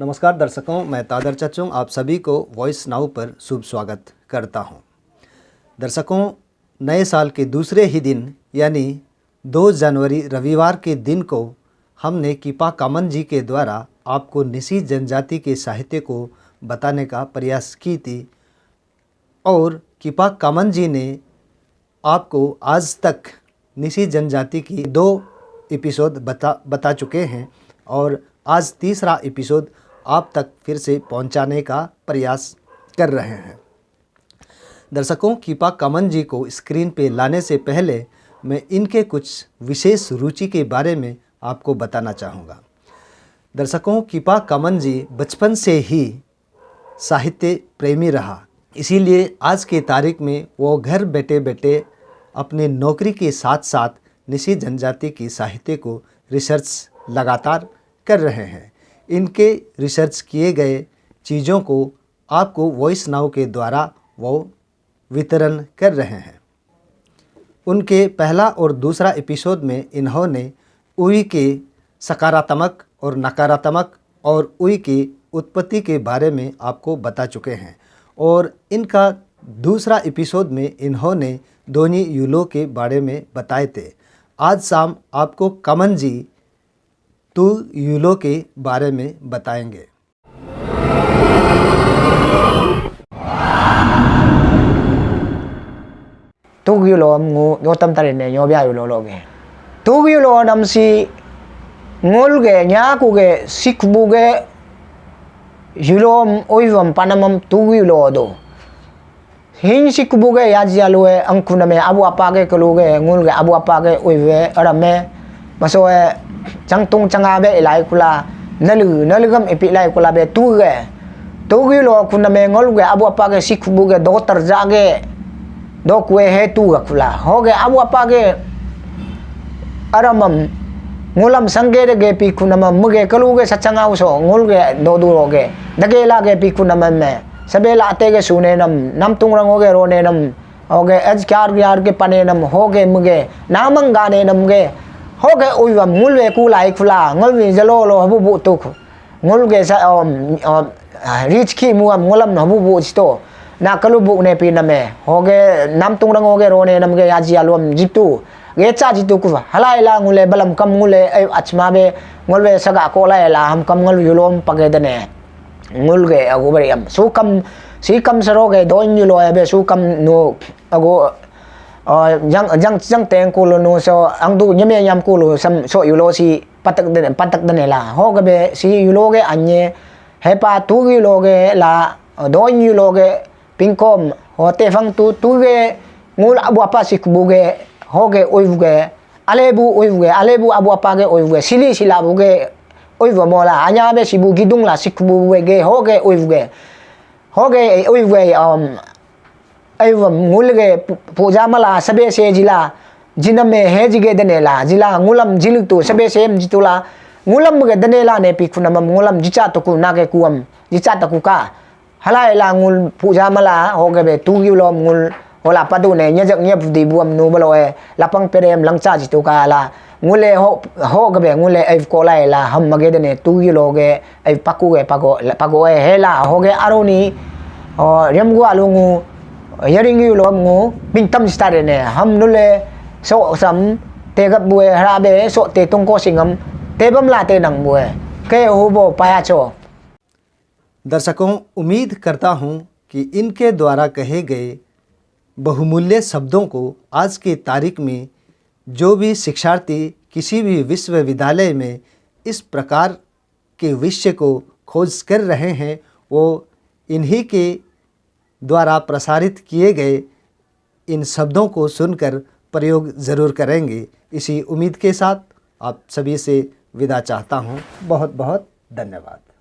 नमस्कार दर्शकों, मैं तादर चचुंग आप सभी को वॉइस नाउ पर शुभ स्वागत करता हूं। दर्शकों, नए साल के दूसरे ही दिन यानी 2 जनवरी रविवार के दिन को हमने किपा कामन जी के द्वारा आपको निसी जनजाति के साहित्य को बताने का प्रयास की थी और किपा कामन जी ने आपको आज तक निसी जनजाति की 2 एपिसोड बता चुके हैं और आज तीसरा एपिसोड आप तक फिर से पहुंचाने का प्रयास कर रहे हैं। दर्शकों, किपा कामन जी को स्क्रीन पे लाने से पहले मैं इनके कुछ विशेष रुचि के बारे में आपको बताना चाहूँगा। दर्शकों, किपा कामन जी बचपन से ही साहित्य प्रेमी रहा, इसीलिए आज की तारीख में वो घर बैठे बैठे अपने नौकरी के साथ साथ निसी जनजाति की साहित्य को रिसर्च लगातार कर रहे हैं। इनके रिसर्च किए गए चीज़ों को आपको वॉइस नाउ के द्वारा वो वितरण कर रहे हैं। उनके पहला और दूसरा एपिसोड में इन्होंने उई के सकारात्मक और नकारात्मक और उई की उत्पत्ति के बारे में आपको बता चुके हैं और इनका दूसरा एपिसोड में इन्होंने दोनी यूलो के बारे में बताए थे। आज शाम आपको कामन जी तू यूलो के बारे में बताएंगे। तू यूलो मु यो तम तरे ने यो ब्या यूलो लोगे तू yellow नमसी ngol ge nya ku ge sik bu ge yulom oiwam panamam tu yulo do hin sik bu ge ya jia lo e angkuna me abu apa ge ko lo ge ngol ge abu apa ge oiwe arame maso e chang tung changa be ilai kula nalu gam epi lai kula be tu yulo kuna me ngol ge abu apa ge sik bu ge do tar ja ge do kwe he tu ga kula ho ge abu apa ge aramam ngulam sangge ge pi kunama muge kalu ge sachanga uso ngol ge do du ge dage la ge pi kunama me sabela ate ge sune nam tung rang ge ro ne nam oge aj kyar gyar ge pane nam ho ge muge namang ga ne nam ge ho ge uiwam ngul we ku lai khula ngol wi jalo lo bu bu tu ngol ge sa rich ki muam ngolam no bu bu sto na kalu bu ne pi na me ho ge nam tung rang ge ro ne nam ge ya ji alom jitu ge cha jitu ku halai la ngule balam kam ngule ai achma be ngolwe saga ko la la ham kam ngol yulom page dane ngul ge ago bariam su kam si kam saro ge don yulo be su kam no ago jang teng ko lo no so ang du nyame yam ko lo sam so yulo si patak dane la ho ge be si yulo ge anye he pa tu yulo ge la don yulo ge pingkom ho te fang tu ge ngul abu apa sik bu ge hoge oivuge alebu abu apa ge oivuge sili sila buge oivu mola anya be sibu gidung la sikbu ge hoge oivuge aivu ngulge puja mala sabe se jila jiname he jige dane la jila ngulam jilutu sabe sem jitula ngulam ge dane la ne pi khunam ngulam jicha to ku na ge kuam jicha to ku ka halai la ngul puja mala hoge be tu yulom ngul hola padu ne nyajak nyap di buam nu baloe lapang perem langcha jitu ka la ngule ho gabe ngule ai ko lai la ham mage de ne tu yulo ge ai paku e hela ho ge aroni rem gu alungu yaring yulo ngu pintam stare ne ham nule so sam te gap bue harabe so te tong ko singam te bam la te nang bue ke hubo paya cho। दर्शकों, उम्मीद करता हूं कि इनके द्वारा कहे गए बहुमूल्य शब्दों को आज की तारीख में जो भी शिक्षार्थी किसी भी विश्वविद्यालय में इस प्रकार के विषय को खोज कर रहे हैं वो इन्हीं के द्वारा प्रसारित किए गए इन शब्दों को सुनकर प्रयोग ज़रूर करेंगे। इसी उम्मीद के साथ आप सभी से विदा चाहता हूँ। बहुत बहुत धन्यवाद।